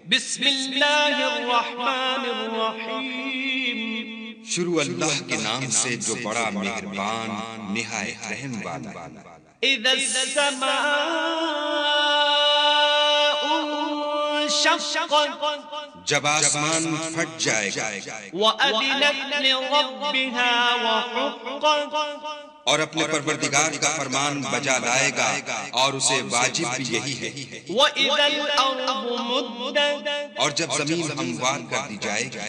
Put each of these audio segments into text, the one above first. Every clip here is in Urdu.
بسم اللہ الرحمن الرحیم، شروع اللہ کے نام سے جو بڑا مہربان نہایت رحم والا۔ اذا السماء انشقت، جب آسمان پھٹ جائے گا وَأَذِنَتْ لِرَبِّهَا وَحُقَّتْ، اور اپنے پروردگار کا فرمان بجا لائے گا اور اسے واجب بھی یہی ہے۔ وَإِذَا الْأَرْضُ مُدَّتْ، اور جب زمین ہموار کر دی جائے گی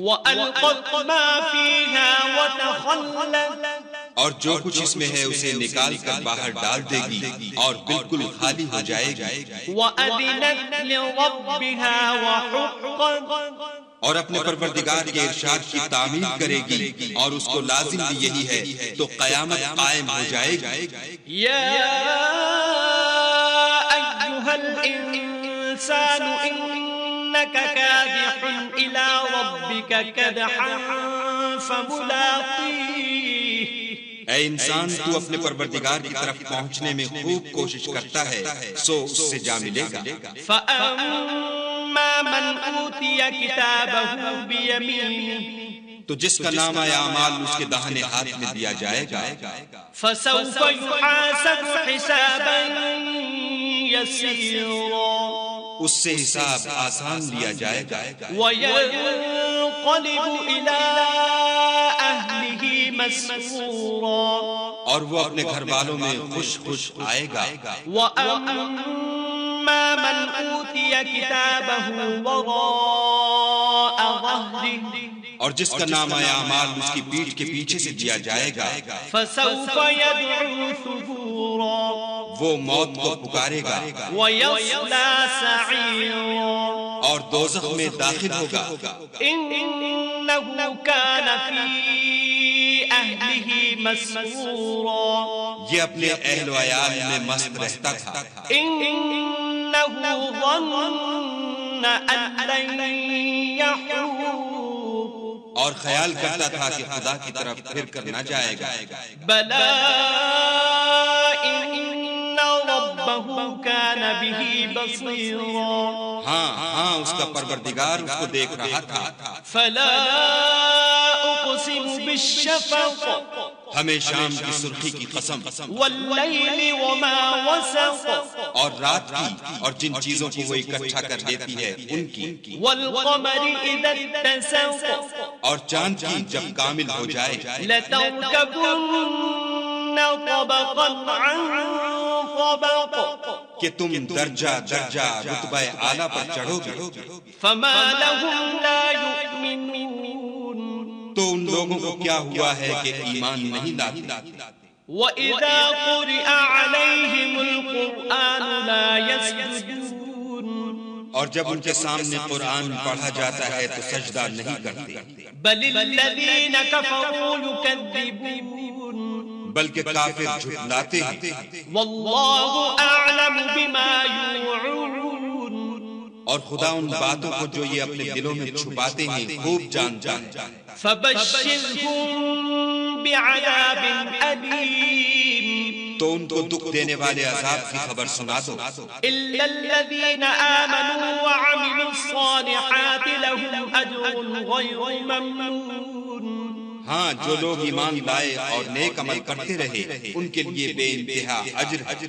وَأَلْقَتْ مَا فِيهَا وَتَخَلَّتْ، اور جو کچھ اس میں ہے اسے نکال کر باہر ڈال دے گی اور بالکل خالی ہو جائے گی۔ وَأَذِنَتْ لِرَبِّهَا وَحُقَّتْ، اور اپنے پروردگار کے ارشاد کی تعمیل کرے گی اور اس کو لازم بھی یہی ہے، تو قیامت قائم ہو جائے گی۔ یا ایھا الانسان انک کادح الی ربک کدحا فملاقیہ، اے انسان تو اپنے پروردگار کی طرف پہنچنے میں خوب کوشش کرتا ہے، سو اس سے جا ملے گا۔ فَأَمَّا مَنْ أُوتِيَ كِتَابَهُ بِيَمِينِهِ، تو جس کا نام اعمال اس کے داہنے ہاتھ میں دیا جائے گا، فَسَوْفَ يُحَاسَبُ حِسَابًا يَسِيرًا، اس سے حساب آسان لیا جائے گا، وَيَنقَلِبُ إِلَىٰ أَهْلِهِ مَسْرُورًا، اور وہ اپنے گھر والوں میں خوش خوش آئے گا۔ وَأَمَّا مَنْ أُوتِيَ كِتَابَهُ وَرَاءَ ظَهْرِهِ، اور جس کا نام اعمال اس کی پیٹھ کے پیچھے سے دیا جائے گا، فَسَوْفَ يَدْعُو ثُبُورًا، وہ موت کو پکارے گا وَيَصْلَىٰ سَعِيرًا، اور دوزخ میں داخل ہوگا۔ إِنَّهُ كَانَ فِي أَهْلِهِ مَسْرُورًا، یہ اپنے اہل و عیال میں مست رہتا تھا، إِنَّهُ ظَنَّ أَن لَّن يَحُورَ، اور خیال کرتا تھا کہ خدا کی طرف پھر کر نہ جائے گا۔ بَلَىٰ إِنَّ رَبَّهُ كَانَ بِهِ بَصِيرًا، ہاں اس کا پروردگار اس کو دیکھ رہا تھا۔ فَلَا أُقْسِمُ بِالشَّفَقِ، ہمیں شام کی سرخی کی قسم، وَاللَّيْلِ وَمَا وَسَقَ، اور رات کی اور جن چیزوں کو وہ اکٹھا کر لیتی ہے ان کی، وَالْقَمَرِ إِذَا اتَّسَقَ، اور چاند کی جب کامل ہو جائے۔ لَتَرْكَبُنَّ طَبَقًا عَن طَبَقٍ، کہ تم درجہ درجہ رتبہ اعلیٰ پر چڑھو گے، فَمَا لَهُمْ لَا يُؤْمِنُونَ، تو ان لوگوں کو کیا ہوا ہے کہ ایمان نہیں لاتے۔ وَإِذَا قُرِئَ عَلَيْهِمُ الْقُرْآنُ لَا يَسْجُدُونَ، اور جب ان کے سامنے قرآن پڑھا جاتا ہے تو سجدہ نہیں کرتے، بَلِ الَّذِينَ كَفَرُوا يُكَذِّبُونَ، بلکہ کافر جھٹلاتے ہیں۔ وَاللَّهُ أَعْلَمُ بِمَا يُوعُونَ، اور خدا ان باتوں کو جو یہ اپنے دلوں میں چھپاتے ہیں خوب جانتا ہے۔ فَبَشِّرْهُم بِعَذَابٍ أَلِيمٍ، تو ان کو دکھ دینے والے عذاب کی خبر سنا دو۔ إِلَّا الَّذِينَ آمَنُوا وَعَمِلُوا الصَّالِحَاتِ لَهُمْ أَجْرٌ غَيْرُ مَمْنُونٍ، ہاں جو لوگ ایمان لائے اور نیک عمل کرتے رہے ان کے لیے بے انتہا اجر ہے۔